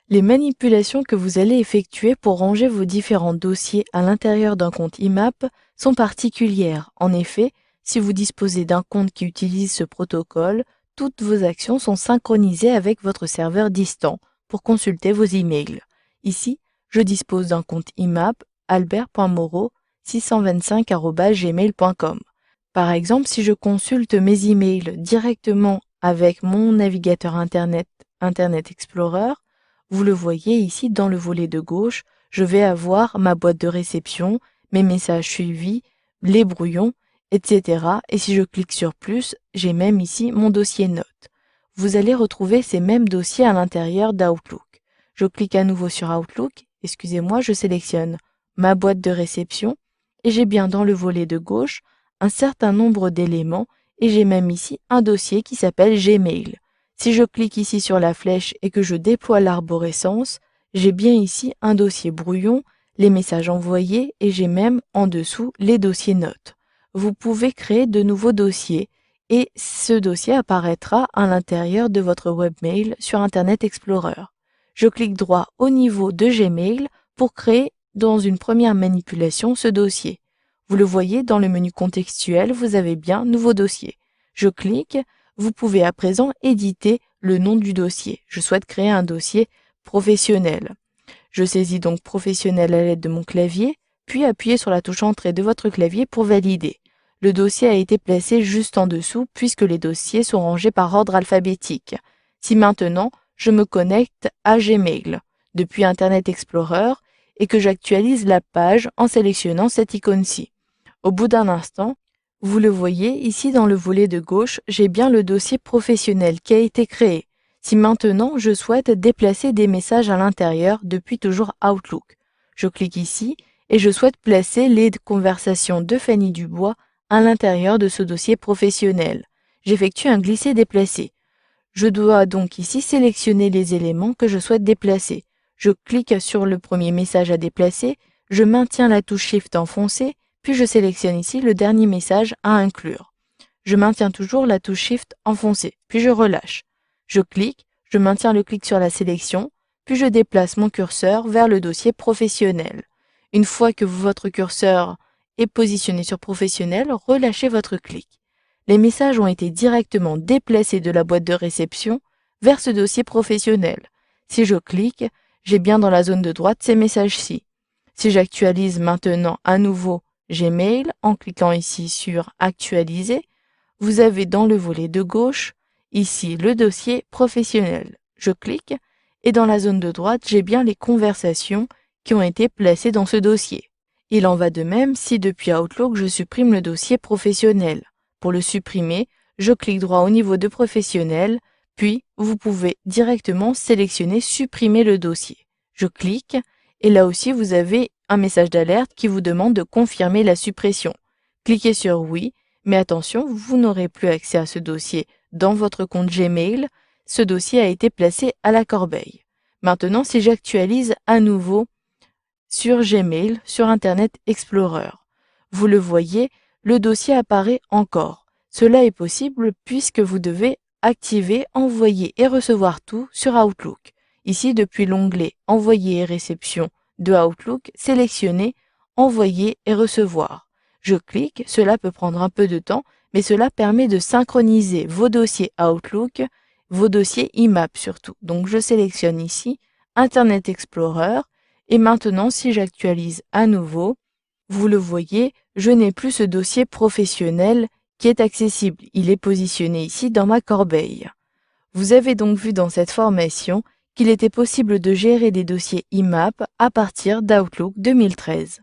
Les manipulations que vous allez effectuer pour ranger vos différents dossiers à l'intérieur d'un compte IMAP sont particulières. En effet, si vous disposez d'un compte qui utilise ce protocole, toutes vos actions sont synchronisées avec votre serveur distant pour consulter vos emails. Ici, je dispose d'un compte IMAP albert.moreau625@gmail.com. Par exemple, si je consulte mes emails directement avec mon navigateur Internet Explorer, vous le voyez ici dans le volet de gauche, je vais avoir ma boîte de réception, mes messages suivis, les brouillons, etc. Et si je clique sur plus, j'ai même ici mon dossier notes. Vous allez retrouver ces mêmes dossiers à l'intérieur d'Outlook. Je clique à nouveau sur Outlook, excusez-moi, je sélectionne ma boîte de réception et j'ai bien dans le volet de gauche un certain nombre d'éléments et j'ai même ici un dossier qui s'appelle Gmail. Si je clique ici sur la flèche et que je déploie l'arborescence, j'ai bien ici un dossier brouillon, les messages envoyés et j'ai même en dessous les dossiers notes. Vous pouvez créer de nouveaux dossiers et ce dossier apparaîtra à l'intérieur de votre webmail sur Internet Explorer. Je clique droit au niveau de Gmail pour créer dans une première manipulation ce dossier. Vous le voyez dans le menu contextuel, vous avez bien Nouveau dossier. Je clique. Vous pouvez à présent éditer le nom du dossier. Je souhaite créer un dossier professionnel. Je saisis donc professionnel à l'aide de mon clavier, puis appuyez sur la touche entrée de votre clavier pour valider. Le dossier a été placé juste en dessous puisque les dossiers sont rangés par ordre alphabétique. Si maintenant je me connecte à Gmail depuis Internet Explorer et que j'actualise la page en sélectionnant cette icône-ci. Au bout d'un instant, vous le voyez, ici dans le volet de gauche, j'ai bien le dossier professionnel qui a été créé. Si maintenant je souhaite déplacer des messages à l'intérieur depuis toujours Outlook, je clique ici et je souhaite placer les conversations de Fanny Dubois à l'intérieur de ce dossier professionnel. J'effectue un glisser-déplacer. Je dois donc ici sélectionner les éléments que je souhaite déplacer. Je clique sur le premier message à déplacer, je maintiens la touche Shift enfoncée, puis je sélectionne ici le dernier message à inclure. Je maintiens toujours la touche Shift enfoncée, puis je relâche. Je clique, je maintiens le clic sur la sélection, puis je déplace mon curseur vers le dossier professionnel. Une fois que votre curseur est positionné sur professionnel, relâchez votre clic. Les messages ont été directement déplacés de la boîte de réception vers ce dossier professionnel. Si je clique, j'ai bien dans la zone de droite ces messages-ci. Si j'actualise maintenant à nouveau Gmail, en cliquant ici sur Actualiser, vous avez dans le volet de gauche, ici le dossier professionnel. Je clique et dans la zone de droite, j'ai bien les conversations qui ont été placées dans ce dossier. Il en va de même si depuis Outlook, je supprime le dossier professionnel. Pour le supprimer, je clique droit au niveau de professionnel, puis vous pouvez directement sélectionner Supprimer le dossier. Je clique et là aussi vous avez un message d'alerte qui vous demande de confirmer la suppression. Cliquez sur Oui, mais attention, vous n'aurez plus accès à ce dossier dans votre compte Gmail. Ce dossier a été placé à la corbeille. Maintenant, si j'actualise à nouveau sur Gmail, sur Internet Explorer, vous le voyez, le dossier apparaît encore. Cela est possible puisque vous devez activer Envoyer et recevoir tout sur Outlook. Ici, depuis l'onglet Envoyer et réception de Outlook, sélectionnez Envoyer et recevoir. Je clique, cela peut prendre un peu de temps, mais cela permet de synchroniser vos dossiers Outlook, vos dossiers IMAP surtout. Donc je sélectionne ici Internet Explorer et maintenant si j'actualise à nouveau, vous le voyez, je n'ai plus ce dossier professionnel qui est accessible. Il est positionné ici dans ma corbeille. Vous avez donc vu dans cette formation qu'il était possible de gérer des dossiers IMAP à partir d'Outlook 2013.